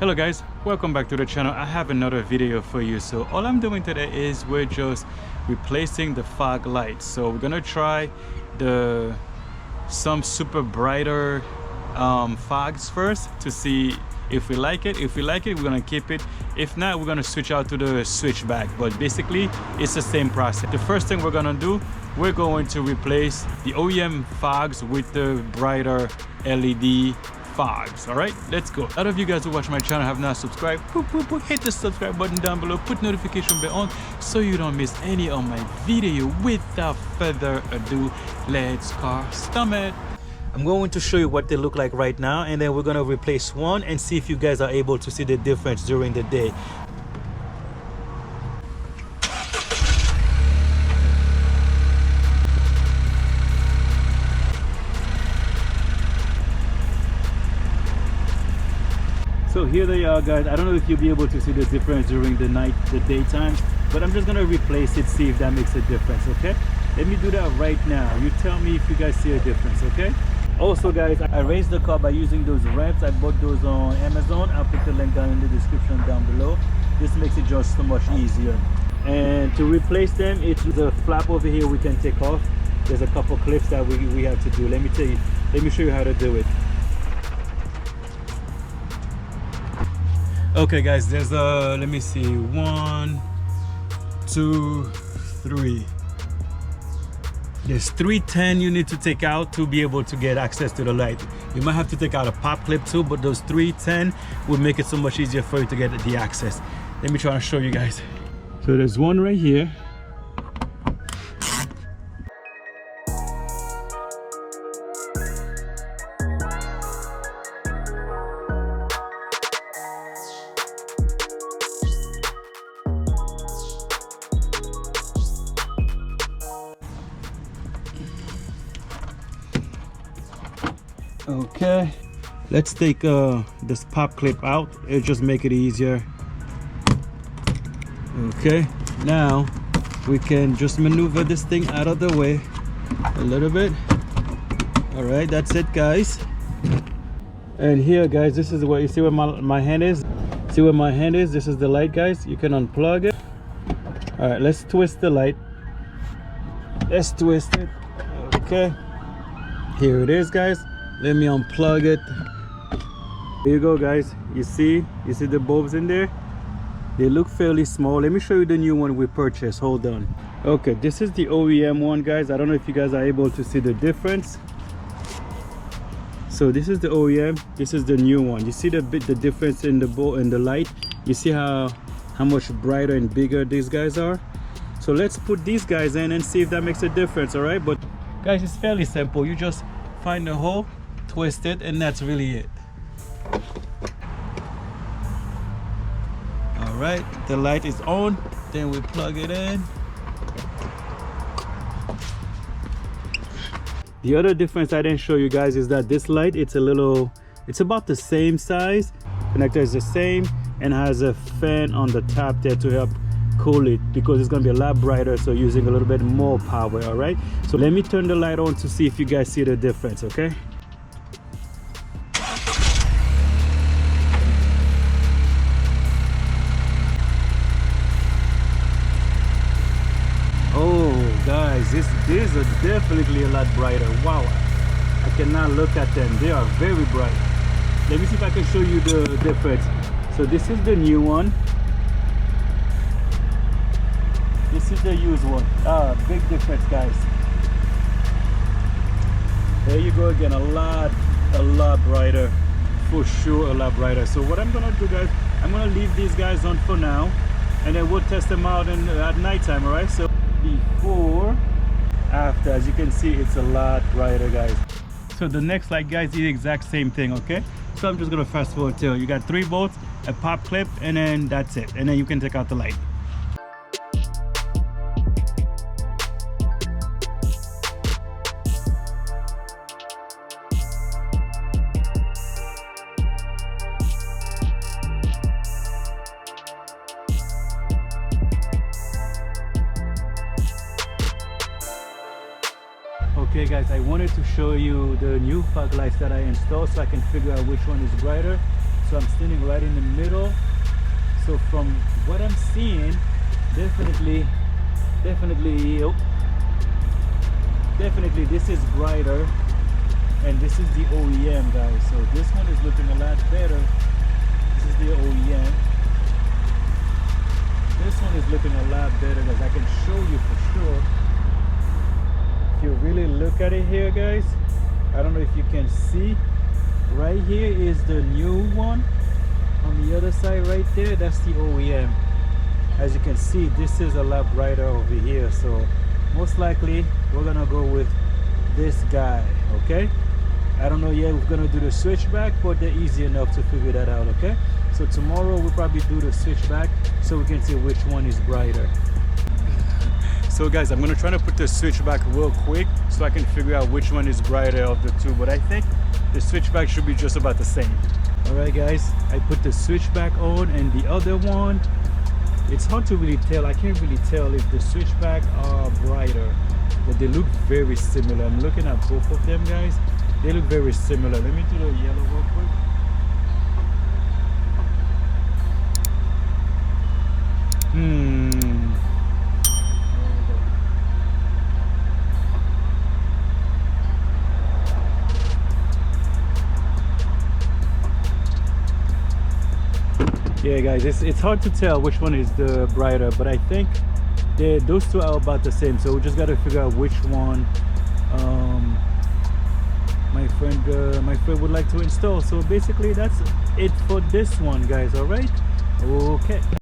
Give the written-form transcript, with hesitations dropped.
Hello guys, welcome back to the channel. I have another video for you. So all I'm doing today is we're just replacing the fog lights. So we're gonna try some super brighter fogs first to see if we like it. If we like it, we're gonna keep it. If not, we're gonna switch out to the switchback. But basically it's the same process. The first thing we're gonna do, we're going to replace the OEM fogs with the brighter LED fogs. All right, let's go. A lot of you guys who watch my channel have not subscribed. Hit the subscribe button down below, put notification bell on so you don't miss any of my video. Without further ado, let's CarStomIt. I'm going to show you what they look like right now, and then we're going to replace one and see if you guys are able to see the difference during the day. So here they are, guys. I don't know if you'll be able to see the difference during the night, the daytime, but I'm just gonna replace it, see if that makes a difference. Okay, let me do that right now. You tell me if you guys see a difference. Okay, also guys, I raised the car by using those ramps. I bought those on Amazon. I'll put the link down in the description down below. This makes it just so much easier. And to replace them, it's the flap over here we can take off. There's a couple clips that we have to do. Let me show you how to do it. Okay guys, there's let me see, 1 2 3, there's 310 you need to take out to be able to get access to the light. You might have to take out a pop clip too, but those 310 will make it so much easier for you to get the access. Let me try and show you guys. So there's one right here. Okay, let's take this pop clip out. It'll just make it easier. Okay, now we can just maneuver this thing out of the way a little bit. All right, that's it guys. And here guys, this is what you see where my hand is. See where my hand is? This is the light guys. You can unplug it. All right, let's twist the light. Let's twist it. Okay, here it is guys. Let me unplug it. Here you go guys. You see the bulbs in there? They look fairly small. Let me show you the new one we purchased. Hold on. Okay, this is the OEM one guys. I don't know if you guys are able to see the difference. So this is the OEM, this is the new one. You see the difference in the bulb and the light? You see how much brighter and bigger these guys are? So let's put these guys in and see if that makes a difference. All right, but guys, it's fairly simple. You just find the hole, twist it, and that's really it. All right, the light is on, then we plug it in. The other difference I didn't show you guys is that this light, it's about the same size. Connector is the same and has a fan on the top there to help cool it, because it's going to be a lot brighter, so using a little bit more power. All right, so let me turn the light on to see if you guys see the difference. Okay, oh guys, these are definitely a lot brighter. Wow, I cannot look at them, they are very bright. Let me see if I can show you the difference. So this is the new one. This is the used one. Big difference guys. There you go again, a lot brighter, for sure, a lot brighter. So what I'm gonna do guys, I'm gonna leave these guys on for now, and then we'll test them out at nighttime. All right, so before, after, as you can see, it's a lot brighter guys. So the next light guys is the exact same thing. Okay, so I'm just gonna fast forward till you got 3 volts, a pop clip, and then that's it, and then you can take out the light. Okay guys, I wanted to show you the new fog lights that I installed so I can figure out which one is brighter. So so I'm standing right in the middle. So from what I'm seeing, definitely this is brighter, and this is the OEM, guys. So this one is looking a lot better. This is the OEM. This one is looking a lot better, guys. I can show you for sure. If you really look at it here, guys, I don't know if you can see. Right here is the new one. On the other side right there, that's the OEM. As you can see, this is a lot brighter over here. So most likely we're gonna go with this guy, okay? I don't know yet. We're gonna do the switchback, but they're easy enough to figure that out, okay? So tomorrow we'll probably do the switchback so we can see which one is brighter. So guys, I'm gonna try to put the switchback real quick so I can figure out which one is brighter of the two, but I think the switchback should be just about the same. All right guys, I put the switchback on, and the other one, it's hard to really tell. I can't really tell if the switchback are brighter, but they look very similar. I'm looking at both of them, guys. They look very similar. Let me do the yellow real quick. Yeah guys, it's hard to tell which one is the brighter, but I think those two are about the same, so we just got to figure out which one my friend would like to install. So basically that's it for this one, guys. All right, okay.